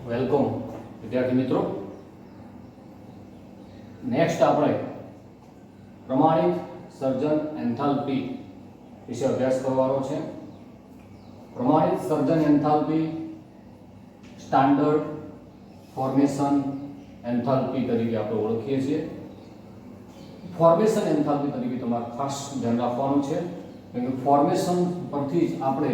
Welcome વિદ્યાર્થી મિત્રો. Next આપણે પ્રમાણિત સર્જન એન્થાલ્પી વિશે અભ્યાસ કરવાનો છે. પ્રમાણિત સર્જન એન્થાલ્પી સ્ટાન્ડર્ડ ફોર્મેશન એન્થાલ્પી તરીકે આપણે ઓળખીએ છીએ. ફોર્મેશન એન્થાલ્પી તરીકે તમારે ખાસ ધ્યાન રાખવાનું છે, કેમ કે ફોર્મેશન પરથી જ આપણે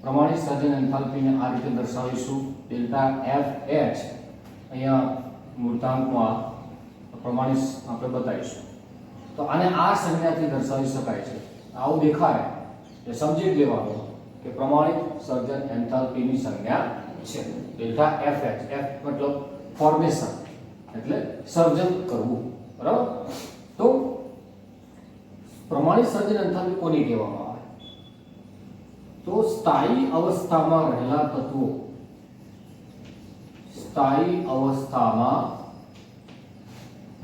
પ્રમાણિત સર્જન એન્થાલ્પીને આ રીતે દર્શાવીશું. ડેલ્ટા એફ એચ અહીંયા મૂર્તાંકમાં પ્રમાણિત આપણે બતાવીશું. તો આને આ સંજ્ઞાથી દર્શાવી શકાય છે. આવું દેખાય એ સમજી લેવાનું કે પ્રમાણિત સર્જન એન્થાલ્પીની સંજ્ઞા છે ડેલ્ટા એફ એચ. એફ મતલબ ફોર્મેશન એટલે સર્જન કરવું, બરાબર. તો પ્રમાણિત સર્જન એન્થાલ્પી કોને કહેવામાં આવે? તો સ્થાયી અવસ્થામાં રહેલા તત્વો, સ્થાયી અવસ્થામાં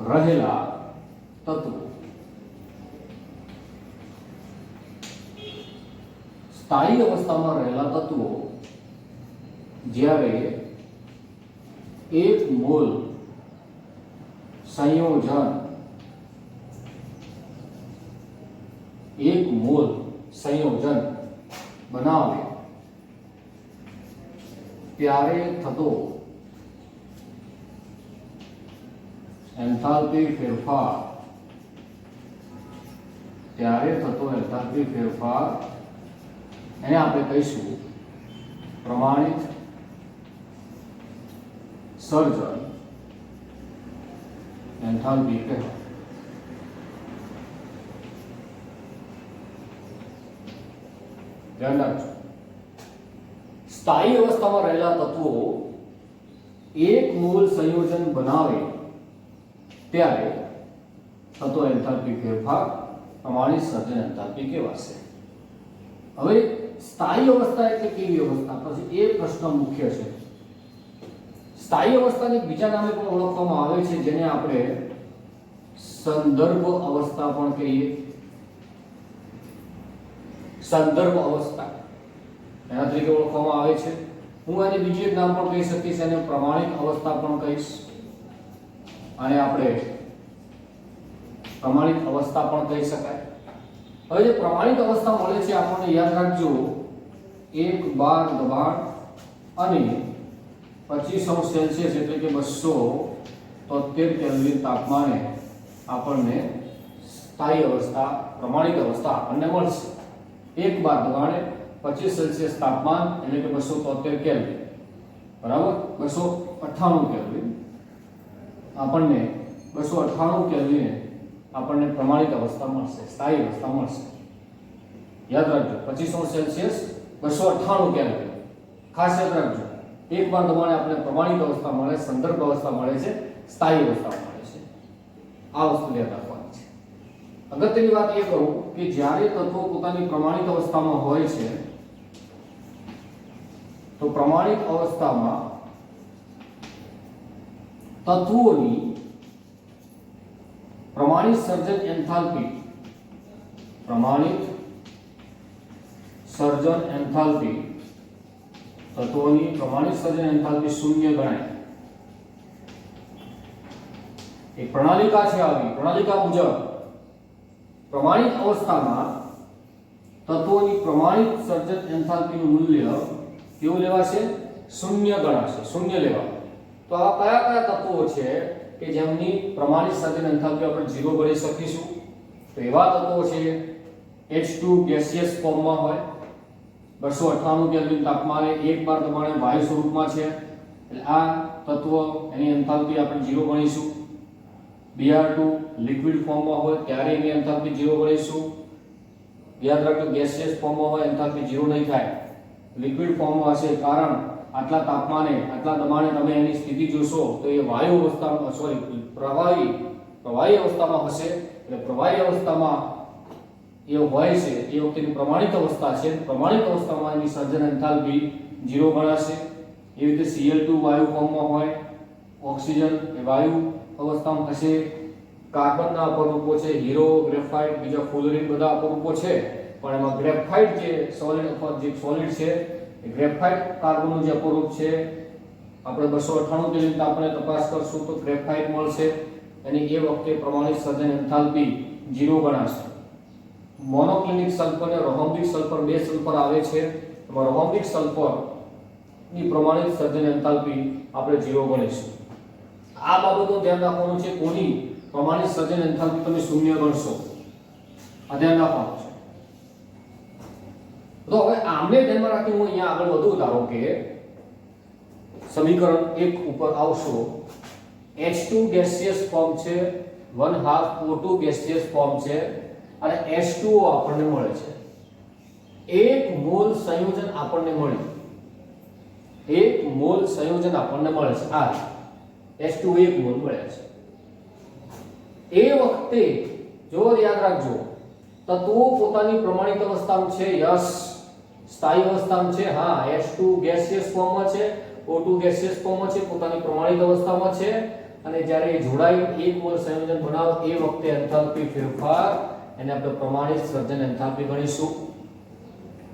રહેલા તત્વો, સ્થાયી અવસ્થામાં રહેલા તત્વો જ્યારે એક મોલ સંયોજન બનાવે ત્યારે થતો એન્થાલ્પી ફેરફાર, એને આપણે કહીશું પ્રમાણિત સર્જન એન્થાલ્પી કહેવાય. ધ્યાન રાખજો, સ્થાયી અવસ્થામાં રહેલા તત્વો એક મૂળ સંયોજન બનાવે ત્યારે થતો એન્થાલ્પી ફેરફાર પ્રમાણિત સર્જન એન્થાલ્પી કહેવાશે. હવે સ્થાયી અવસ્થા એટલે કેવી અવસ્થા? પછી એ પ્રશ્ન મુખ્ય છે. સ્થાયી અવસ્થાને બીજા નામે પણ ઓળખવામાં આવે છે, જેને આપણે સંદર્ભ અવસ્થા પણ કહીએ. સંદર્ભ અવસ્થા એના તરીકે ઓળખવામાં આવે છે. હું આને બીજું એક નામ પણ કહી શકીશ, એને પ્રમાણિત અવસ્થા પણ કહીશ. આને આપણે પ્રમાણિત અવસ્થા પણ કહી શકાય. હવે જે પ્રમાણિત અવસ્થા મળે છે આપણને યાદ રાખજો, 1 બાર દબાણ અને 25° સેલ્સિયસ એટલે કે 273 કેલ્વિન તાપમાને આપણને સ્થાયી અવસ્થા, પ્રમાણિત અવસ્થા આપણને મળશે. 1 બાર દબાણે 25 સેલ્સિયસ તાપમાન એટલે કે 273 કેલ્વિન, બરાબર. 298 કેલ્વિન આપણને 298 કેલ્વિને આપણને પ્રમાણિત અવસ્થા મળશે, સ્થાયી અવસ્થા મળશે. યાદ રાખજો, 25° સેલ્સિયસ 298 કેલ્વિન. ખાસ યાદ રાખજો, 1 બાર દબાણે આપણે પ્રમાણિત અવસ્થા મળે, સંદર્ભ અવસ્થા મળે છે, સ્થાયી અવસ્થા મળે છે. આ વસ્તુ યાદ રાખવાની છે. અગત્યની વાત એ કહું કે જ્યારે તત્વો પોતાની પ્રમાણિત અવસ્થામાં હોય છે, તો પ્રમાણિત અવસ્થામાં તત્વોની પ્રમાણિત સર્જન એન્થાલ્પી, તત્વોની પ્રમાણિત સર્જન એન્થાલ્પી શૂન્ય ગણાય. એક પ્રણાલિકા છે. આવી પ્રણાલિકા મુજબ પ્રમાણિત અવસ્થામાં તત્વોની પ્રમાણિત સર્જન એન્થાલ્પીનું મૂલ્ય કેવું લેવાશે? શૂન્ય ગણાશે, શૂન્ય લેવા. તો આવા કયા કયા તત્વો છે કે જેમની પ્રમાણિત સર્જન એન્થાલ્પી આપણે 0 ગણી શકીશું? તો એવા તત્વો છે H2 ગેસિયસ ફોર્મમાં હોય, 298 કેલ્વિન તાપમાને 1 બાર દબાણે વાયુ સ્વરૂપમાં છે, એટલે આ તત્વ એની એન્થાલ્પી આપણે 0 ગણીશું. Br2 લિક્વિડ ફોર્મમાં હોય ત્યારે એની એન્થાલ્પી 0 ગણીશું. યાદ રાખજો, ગેસિયસ ફોર્મમાં હોય એન્થાલ્પી 0 નહીં થાય, લિક્વિડ ફોર્મમાં હશે, કારણ આટલા તાપમાને, આટલા દબાણે તમે એની સ્થિતિ જોશો તો એ વાયુ અવસ્થામાં, પ્રવાહી અવસ્થામાં હશે. એટલે પ્રવાહી અવસ્થામાં એ હોય છે એ વખતેની પ્રમાણિત અવસ્થા છે. પ્રમાણિત અવસ્થામાં એની સર્જન એન્થાલ્પી 0 ગણાશે. એવી રીતે Cl2 વાયુ ફોર્મમાં હોય, ઓક્સિજન એ વાયુ અવસ્થામાં હશે. કાર્બનના અપરૂપો છે, હીરો, ગ્રેફાઇટ, બીજા ફ્લોરિન, બધા અપરૂપો છે, પણ એમાં ગ્રેફાઇટ જે સોલિડ અથવા જે સોલિડ છે, એ ગ્રેફાઇટ કાર્બનનું જે અપરૂપ છે આપણે 298 કેલ્વિન તાપમાને તપાસ કરશું તો ગ્રેફાઇટ મળશે અને એ વખતે પ્રમાણિત સર્જન એન્થાલ્પી 0 ગણાશે. મોનોક્લિનિક સલ્ફર અને રોહોમ્બિક સલ્ફર બે સલ્ફર આવે છે. એમાં રોહોમ્બિક સલ્ફર ની પ્રમાણિત સર્જન એન્થાલ્પી આપણે 0 ગણીશું. આ બાબતનું ધ્યાન રાખવાનું છે. કોની પ્રમાણિત સર્જન એન્થાલ્પી તમે શૂન્ય ગણશો, આ ધ્યાન રાખવાનું છે. તો હવે આમને ધ્યાનમાં રાખીને હું અહીંયા આગળ વધુ. ધારો કે સમીકરણ 1 ઉપર આવશો. H2 ગેસિયસ ફોર્મ છે, 1/2 O2 ગેસિયસ ફોર્મ છે અને H2O આપણને મળે છે. 1 મોલ સંયોજન આપણને મળ્યું. 1 મોલ સંયોજન આપણને મળે છે. આ H2 1 મોલ મળે છે. એ વખતે જો યાદ રાખજો, તત્વો પોતાની પ્રમાણિત અવસ્થામાં છે. યસ, સ્થાયી અવસ્થામાં છે. હા, H2 ગેસિયસ ફોર્મમાં છે, O2 ગેસિયસ ફોર્મમાં છે, પોતાની પ્રમાણિત અવસ્થામાં છે. અને જ્યારે જોડાઈ 1 મોલ સંયોજન બનાવે એ વખતે એન્થાલ્પી ફેરફાર એને આપણે પ્રમાણિત સર્જન એન્થાલ્પી ગણીશું.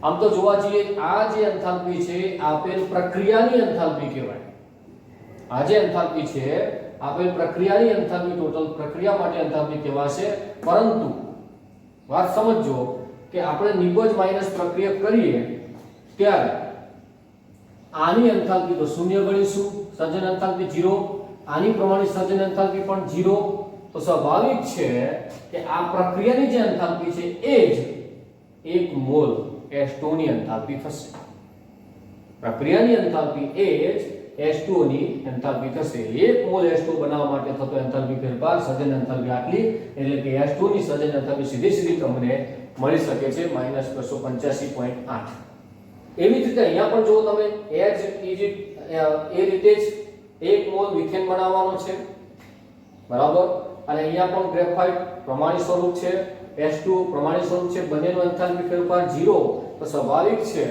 આમ તો જોવા જઈએ આ જે એન્થાલ્પી છે આપેલ પ્રક્રિયાની એન્થાલ્પી કહેવાય. આ જે એન્થાલ્પી છે આપેલ પ્રક્રિયાની એન્થાલ્પી, ટોટલ પ્રક્રિયા માટે એન્થાલ્પી કહેવાશે. પરંતુ વાત સમજજો કે આપણે નિપજ માઈનસ પ્રક્રિયા કરીએ ત્યારે આની એન્થાલ્પી તો શૂન્ય ગણીશું, સર્જન એન્થાલ્પી 0. આની પ્રમાણિત સર્જન એન્થાલ્પી પણ 0. તો સ્વાભાવિક છે કે આ પ્રક્રિયાની જે એન્થાલ્પી છે એ જ 1 મોલ H2O ની એન્થાલ્પી થશે. પ્રક્રિયાની એન્થાલ્પી એ જ H2O ની એન્થાલ્પી થશે. 1 મોલ H2O બનાવવા માટે થતો એન્થાલ્પી ફેરફાર સર્જન એન્થાલ્પી આટલી, એટલે કે H2O ની સર્જન એન્થાલ્પી સીધી તમને મળી શકે છે -285.8. એવી જ રીતે અહીંયા પણ જો તમે એ રીતે જ 1 મોલ મિથેન બનાવવાનો છે, બરાબર. અને અહીંયા પણ ગ્રેફાઇટ પ્રમાણિત સ્વરૂપ છે, H2O પ્રમાણિત સ્વરૂપ છે, બંનેનો એન્થાલ્પી ફેરફાર 0. તો સ્વાભાવિક છે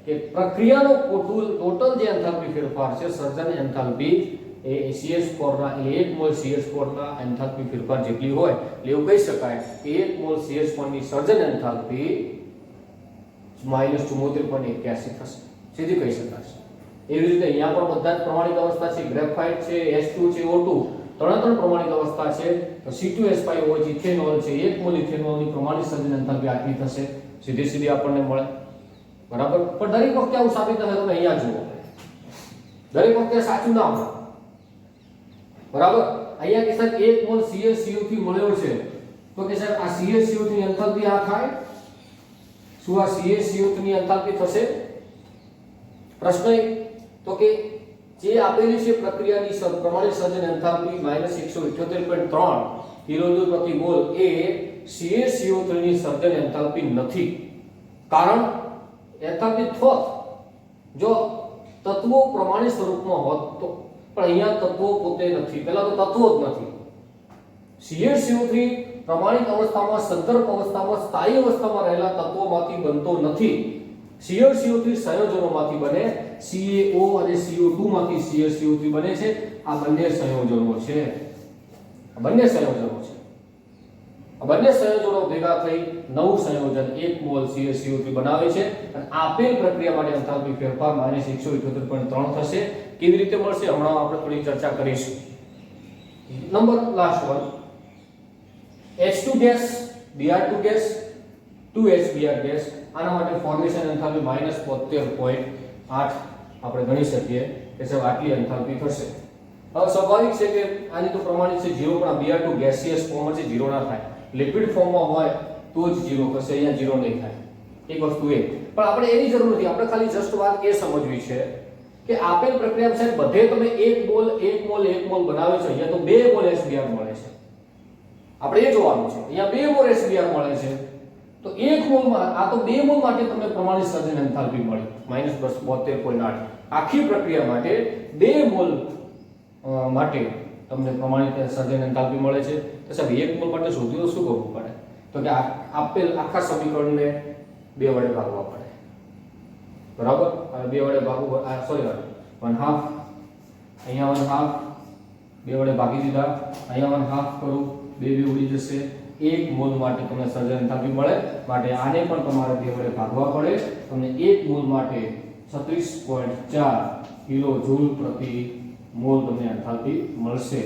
કે પ્રક્રિયાનો ટોટલ જે એન્થાલ્પી ફેરફાર છે સર્જન એન્થાલ્પી એ CH4 ના 1 મોલ CH4 ના એન્થાલ્પી ફેરફાર જેટલી હોય એટલે એવું કહી શકાય કે 1 મોલ CH4 ની સર્જન એન્થાલ્પી -74.81 થશે. સીધી કહી શકાશે. એવી રીતે અહીંયા પણ બધા જ પ્રમાણિત અવસ્થા છે. ગ્રેફાઇટ છે, H2 છે, O2 ત્રણ પ્રમાણિત અવસ્થા છે. તો C2H5OH ઇથેનોલ છે, 1 મોલ ઇથેનોલની પ્રમાણિત સર્જન એન્થાલ્પી આટલી થશે. સીધી આપણને મળે, બરાબર. પણ દરેક વખતે આવું સાબિત ન થાય. તમે અહીંયા જુઓ, દરેક વખતે સાચું ના હોય, બરાબર. અહીંયા કે સાહેબ 1 મોલ CaCO3 મળ્યો છે તો કે સાહેબ આ CaCO3 ની એન્થાલ્પી આ થાય. શું આ CaCO3 ની એન્થાલ્પી થશે? પ્રશ્ન તો કે જે આપેલી છે પ્રક્રિયાની પ્રમાણિત સર્જન એન્થાલ્પી -178.3 કિલોજૂલ પ્રતિ મોલ એ CaCO3 ની સર્જન એન્થાલ્પી નથી. કારણ એન્થાલ્પી થોત જો તત્વો પ્રમાણિત સ્વરૂપમાં હોત તો, પણ અહીંયા તત્વો પોતે નથી. પહેલા તો તત્વો જ નથી. CaCO3 પ્રમાણિત અવસ્થામાં, સંદર્ભ અવસ્થામાં, સ્થાયી અવસ્થામાં રહેલા તત્વોમાંથી બનતો નથી. CaCO3 સંયોજનોમાંથી બને. CaO અને CO2 માંથી CaCO3 બને છે. આ બંને સંયોજનો છે. આ બંને સંયોજનો ભેગા થઈ નવું સંયોજન 1 મોલ CaCO3 બનાવે છે. અને આપેલ પ્રક્રિયા માટે એન્થાલ્પી ફેરફાર -178.3 થશે. કેવી રીતે મળશે હમણાં આપણે થોડી ચર્ચા કરીશું. Number last one, H2 gas, Br2 gas, 2HBr gas. આના માટે ફોર્મેશન એન્થાલ્પી -72.8 આપણે ગણી શકીએ કે સાહેબ આટલી એન્થાલ્પી થશે. હવે સ્વાભાવિક છે કે આની તો પ્રમાણિત છે 0, પણ આ Br2 ગેસિયસ ફોર્મ છે, 0 ના થાય. લિક્વિડ ફોર્મમાં હોય તો જ 0 થશે, અહીંયા 0 નહીં થાય. એક વસ્તુ એ, પણ આપણે એની જરૂર નથી. આપણે ખાલી જસ્ટ વાત એ સમજવી છે કે આપેલ પ્રક્રિયા છે બધે તમે 1 મોલ 1 મોલ 1 મોલ બનાવે છે. અહીંયા તો 2 મોલ HBr મળે છે. આપણે એ જોવાનું છે. અહીંયા 2 મોલ HBr મળે છે તો 1 મોલમાં આ તો 2 મોલ માટે તમને પ્રમાણિત સર્જન એન્થાલ્પી મળી -72.8. આખી પ્રક્રિયા માટે 2 મોલ માટે તમને પ્રમાણિત સર્જન એન્થાલ્પી મળે છે. તો સાહેબ 1 મોલ માટે શોધવું શું કરવું પડે? તો કે આપેલ આખા સમીકરણને 2 વડે ભાગવા પડે, બરાબર. 2 વડે ભાગવું, સોરી 1/2, અહીંયા 1/2, 2 વડે ભાગી દીધા. અહીંયા 1/2 કરું, 2 ઉડી જશે. 1 મોલ માટે તમને સર્જન એન્થાલ્પી મળે. માટે આને પણ તમારે 2 વડે ભાગવા પડે. તમને 1 મોલ માટે 36.4 કિલો જૂલ પ્રતિ મોલ તમને એન્થાલ્પી મળશે.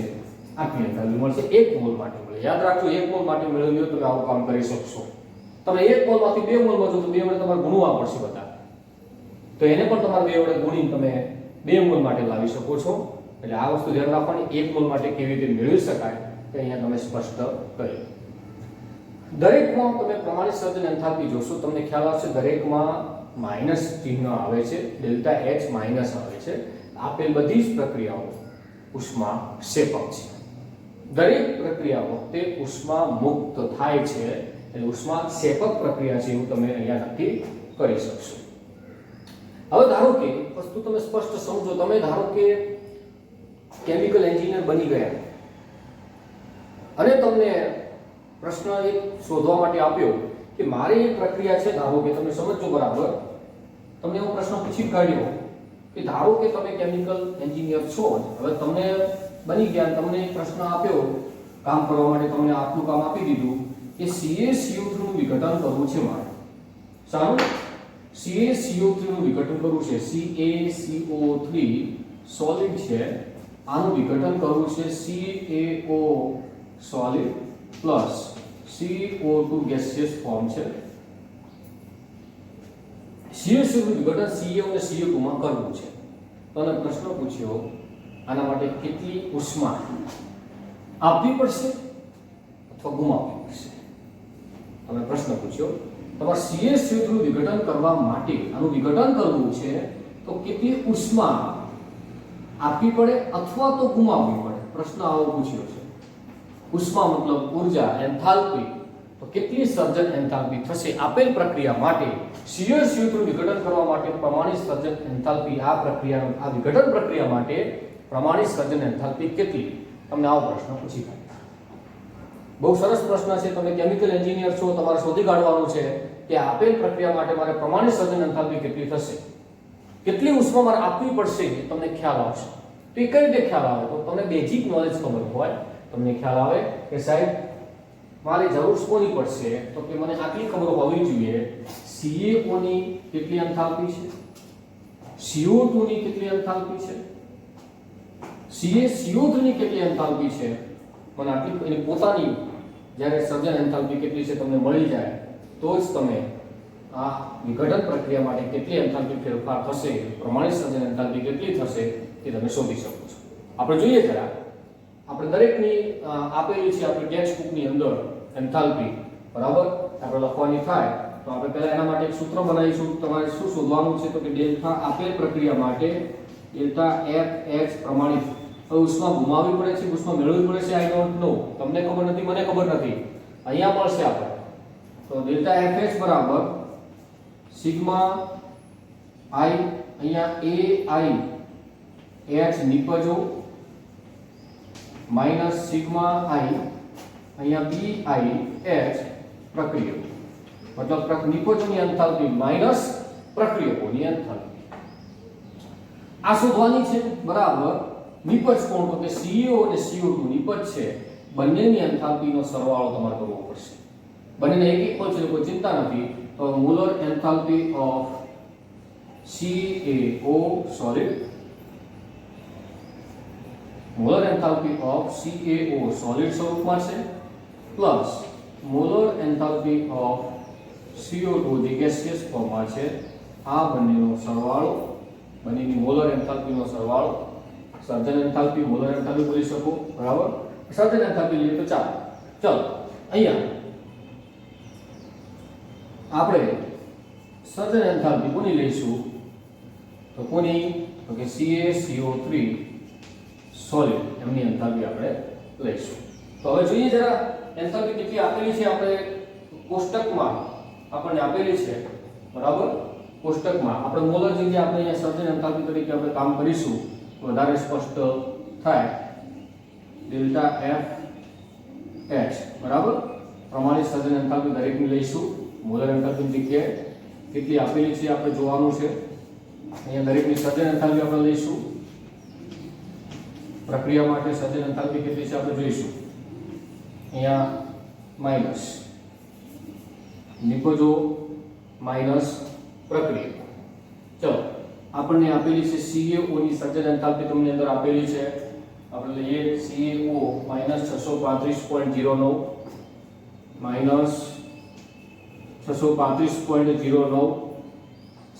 આટલી એન્થાલ્પી મળશે 1 મોલ માટે મળે. યાદ રાખજો 1 મોલ માટે મેળવ્યું તો આવું કામ કરી શકશો. તમે 1 મોલમાંથી 2 મોલ મળજો તો 2 વડે તમારે ગુણવા પડશે બધા, તો એને પણ તમારે 2 વડે ગુણીને તમે 2 મોલ માટે લાવી શકો છો. એટલે આ વસ્તુ ધ્યાન રાખવાની, 1 મોલ માટે કેવી રીતે મેળવી શકાય તે અહીંયા તમે સ્પષ્ટ કર્યું. દરેકમાં તમે પ્રમાણિત સર્જન એન્થાલ્પી જોશો, તમને ખ્યાલ આવશે દરેકમાં માઈનસ ચિહ્ન આવે છે, ડેલ્ટા એચ માઈનસ આવે છે. આપેલ બધી જ પ્રક્રિયાઓ ઉષ્મા ક્ષેપક છે. દરેક પ્રક્રિયા વખતે ઉષ્મા મુક્ત થાય છે એટલે ઉષ્મા ક્ષેપક પ્રક્રિયા છે એવું તમે અહીંયા નક્કી કરી શકશો. હવે ધારો કે વસ્તુ તમે સ્પષ્ટ સમજો, તમે ધારો કે કેમિકલ એન્જિનિયર બની ગયા અને તમને પ્રશ્ન એક શોધવા માટે આપ્યો કે મારે એક પ્રક્રિયા છે, ધારો કે તમે સમજો બરાબર, તમને એવો પ્રશ્ન પૂછી કાઢ્યો કે ધારો કે તમે કેમિકલ એન્જિનિયર છો, હવે તમને બની ગયા, તમને એક પ્રશ્ન આપ્યો કામ કરવા માટે, તમને આટલું કામ આપી દીધું કે CaCO3 નું વિઘટન કરવું છે મારે. સારું, CaCO3 નું વિઘટન કરવું છે, CaCO3 સોલિડ છે, આનું વિઘટન કરવું છે CaO solid plus CO2 gaseous form છે. CaCO નું વિઘટન Ca અને CO2 માં કરવું છે. તો મને પ્રશ્ન પૂછ્યો આના માટે કેટલી ઉષ્મા આપવી પડશે અથવા ગુમાવવી પડશે. તમે પ્રશ્ન પૂછ્યો તમારે CaCO3 નું વિઘટન કરવા માટે, આનું વિઘટન કરવું છે તો કેટલી ઉષ્મા આપવી પડે અથવા તો ગુમાવવી પડે. પ્રશ્ન આવો પૂછ્યો છે. ઉષ્મા મતલબ ઊર્જા, એન્થાલ્પી, તો કેટલી સર્જન એન્થાલ્પી થશે આપેલ પ્રક્રિયા માટે. CaCO3 નું વિઘટન કરવા માટે પ્રમાણિત સર્જન એન્થાલ્પી, આ વિઘટન પ્રક્રિયા માટે પ્રમાણિત સર્જન એન્થાલ્પી કેટલી? તમને આવો પ્રશ્ન પૂછી કાઢ્યો. બહુ સરસ પ્રશ્ન છે. તમે કેમિકલ એન્જિનિયર છો, તમારે શોધી કાઢવાનું છે કે આપેલ પ્રક્રિયા માટે મારે પ્રમાણિત સર્જન એન્થાલ્પી કેટલી થશે, કેટલી ઉષ્મા મારે આપવી પડશે, તમને ખ્યાલ આવશે. તો એ કઈ રીતે ખ્યાલ આવે? તો તમને બેઝિક નોલેજ ખબર હોય, તમને ખ્યાલ આવે કે સાહેબ મારી જરૂર કોની પડશે, તો કે મને આટલી ખબર હોવી જોઈએ CaO ની કેટલી એન્થાલ્પી છે, CO2 ની કેટલી એન્થાલ્પી છે, CaCO3 ની કેટલી એન્થાલ્પી છે, મને આટલી એની પોતાની જ્યારે સર્જન એન્થાલ્પી કેટલી છે તમને મળી જાય તો જ તમે આ વિઘટન પ્રક્રિયા માટે કેટલી એન્થાલ્પી ફેરફાર થશે, પ્રમાણિત સર્જન એન્થાલ્પી કેટલી થશે તે તમે શોધી શકો છો. આપણે જોઈએ જરા, આપણે દરેકની આપેલી છે આપણી ટેક્સ્ટ બુકની અંદર એન્થાલ્પી, બરાબર? આપણે લખવાની થાય તો આપણે પહેલા એના માટે એક સૂત્ર બનાવીશું. તમારે શું શોધવાનું છે તો કે ડેલ્ટા આપેલ પ્રક્રિયા માટે ડેલ્ટા FH પ્રમાણિત. હવે ઉષ્મા ગુમાવવી પડે છે, ઉષ્મા મેળવવી પડે છે, આઈ ડોન્ટ નો, તમને ખબર નથી, મને ખબર નથી, અહીંયા મળશે આપણે. તો ડેલ્ટા FH બરાબર સિગ્મા I, અહીંયા AI H નિપજો માઈનસ સિગ્મા I, અહીંયા BI H પ્રક્રિયકો, મતલબ નિપજોની એન્થાલ્પી માઈનસ પ્રક્રિયકોની એન્થાલ્પી. આ શોધવાની છે, બરાબર? નિપજ કોણ? તો કે CO અને CO2 નિપજ છે, બંનેની એન્થાલ્પીનો સરવાળો તમારે કરવો પડશે. બંનેને એક એક છે, કોઈ ચિંતા નથી. તો molar enthalpy of CaO solid, molar enthalpy of CaO solid સ્વરૂપમાં છે, plus molar enthalpy of CO2 જે ગેસિયસ ફોર્મમાં છે. આ બંનેનો સરવાળો, બંનેની મોલર એન્થાલ્પીનો સરવાળો, સર્જન એન્થાલ્પી, મોલર એન્થાલ્પી બોલી શકો, બરાબર? સર્જન એન્થાલ્પી લઈએ તો ચલો અહીંયા આપણે સર્જન એન્થાલ્પી કોની લઈશું તો કોની? તો કે CaCO3 સોલિડ, એમની એન્થાલ્પી આપણે લઈશું. તો હવે જોઈએ જરા એન્થાલ્પી કેટલી આપેલી છે. આપણે કોષ્ટકમાં આપણને આપેલી છે, બરાબર? કોષ્ટકમાં આપણે મોલર જગ્યાએ આપણે અહીંયા સર્જન એન્થાલ્પી તરીકે આપણે કામ કરીશું, વધારે સ્પષ્ટ થાય. ડેલ્ટા FH બરાબર, પ્રમાણિત સર્જન એન્થાલ્પી દરેકની લઈશું. મોલર એન્થાલ્પી જગ્યાએ કેટલી આપેલી છે આપણે જોવાનું છે. અહીંયા દરેકની સર્જન એન્થાલ્પી આપણે લઈશું. પ્રક્રિયા માટે સર્જન એન્થાલ્પી કેટલી છે આપણે જોઈશું. અહીંયા માઈનસ નિપજો માઈનસ પ્રક્રિયા. ચલો આપણને આપેલી છે CaO ની સર્જન એન્થાલ્પી તમને અંદર આપેલી છે. આપણે લઈએ CaO -635.09 -635.09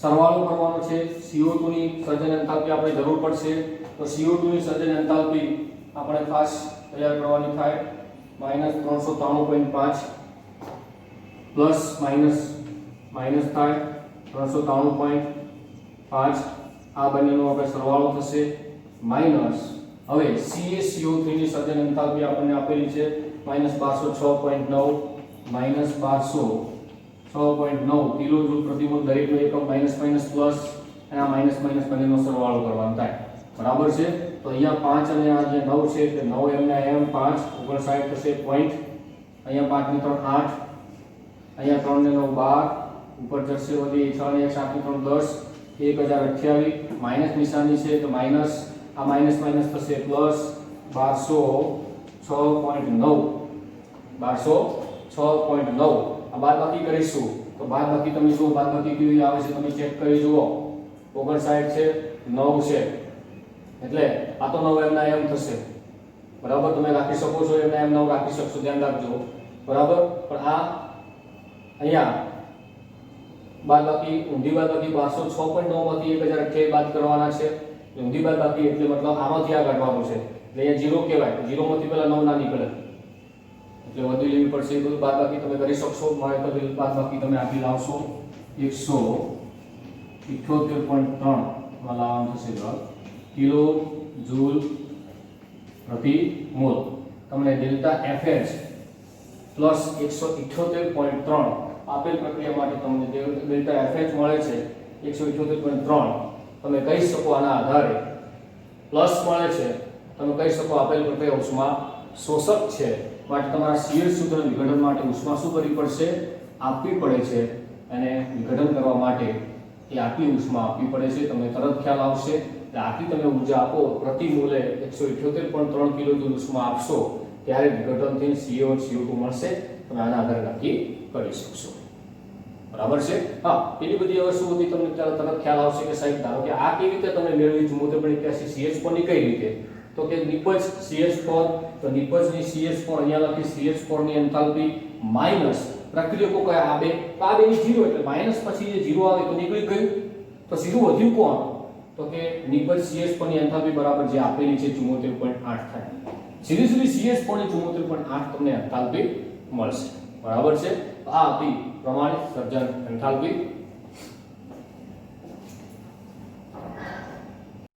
સરવાળો કરવાનો છે. CO2 ની સર્જન એન્થાલ્પી આપણે જરૂર પડશે, તો CO2 ની સર્જન એન્થાલ્પી આપણે ખાસ તૈયાર કરવાની થાય -393.5 પ્લસ માઈનસ થાય 393.5. આ બંનેનો આપણે સરવાળો થશે માઈનસ. હવે CaCO3 ની સર્જન એન્થાલ્પી આપણને આપેલી છે -1206.9 -1206.9 કિલોજૂલ પ્રતિ મોલ. દરેકનો એકમ માઈનસ પ્લસ અને આ માઈનસ બંનેનો સરવાળો કરવાનો થાય. બરાબર છે. તો અહીંયા 5 અને આ જે 9 છે એટલે 9 m ના m 5 59 થશે પોઈન્ટ. અહીંયા 5 ને 3 8, અહીંયા 3 ને 9 12, ઉપર જશે વધી 6 ને 1 7 ને 3 10, 1028. માઈનસ નિશાની છે તો માઈનસ, આ માઈનસ થશે પ્લસ 1206.9 આ બાદબાકી કરીશું તો બાદબાકી તમે જુઓ, બાદબાકી કેવી આવે છે તમે ચેક કરી જુઓ. 59 છે, 9 છે એટલે આ તો 9 m ના m થશે. બરાબર, તમે રાખી શકો છો m ના m 9 રાખી શકશો, ધ્યાન રાખજો. બરાબર, પણ આ અહીંયા બાદબાકી ઊંધી બાદબાકી 1206.9 માંથી 1028 બાદ કરવાના છે. ઊંધી બાદબાકી એટલે મતલબ આમાંથી આ કાઢવાનું છે એટલે અહીંયા 0 કહેવાય. 0 માંથી પહેલા 9 ના નીકળે એટલે વધી લેવી પડશે. એ બધું બાદબાકી તમે કરી શકશો. મળે તો બાદબાકી તમે આપી લાવશો 178.3 માં લાવવાનું થશે કિલો જૂલ પ્રતિ મોલ. તમને ડેલ્ટા FH પ્લસ 178.3 આપેલ પ્રક્રિયા માટે તમને ડેલ્ટા FH મળે છે 178.3. તમે કહી શકો આના આધારે પ્લસ મળે છે, તમે કહી શકો આપેલ પ્રક્રિયા ઉષ્મા શોષક છે. માટે તમારા શીયર સૂત્ર વિઘટન માટે ઉષ્મા શું કરવી પડશે? આપવી પડે છે. અને વિઘટન કરવા માટે એ આટલી ઉષ્મા આપવી પડે છે. તમને તરત ખ્યાલ આવશે કે આટલી તમે ઊર્જા આપો પ્રતિ મોલે 178.3 કિલોજૂલ ઉષ્મા આપશો ત્યારે વિઘટનથી CO2 મળશે. તમે આના આધારે નક્કી કરી શકશો. બરાબર છે. હા, પેલી બધી વસ્તુ હતી તમને તરત ખ્યાલ આવશે કે સાહેબ ધારો કે આ કેવી રીતે તમે મેળવી 74.81 CH4 ની કઈ રીતે? તો કે નિપજ CH4, તો નિપજની CH4 અહીંયા લખી CH4 ની એન્થાલ્પી માઈનસ પ્રક્રિયકો કયા આ બે, તો આ બેની 0 એટલે માઈનસ પછી જે 0 આવે તો નીકળી ગયું. તો સીધું વધ્યું કોણ? તો કે નિપજ CH4 ની એન્થાલ્પી બરાબર જે આપેલી છે 74.8 થાય. સીધી CH4 ની 74.8 તમને એન્થાલ્પી મળશે. બરાબર છે. આ હતી પ્રમાણિત સર્જન એન્થાલ્પી.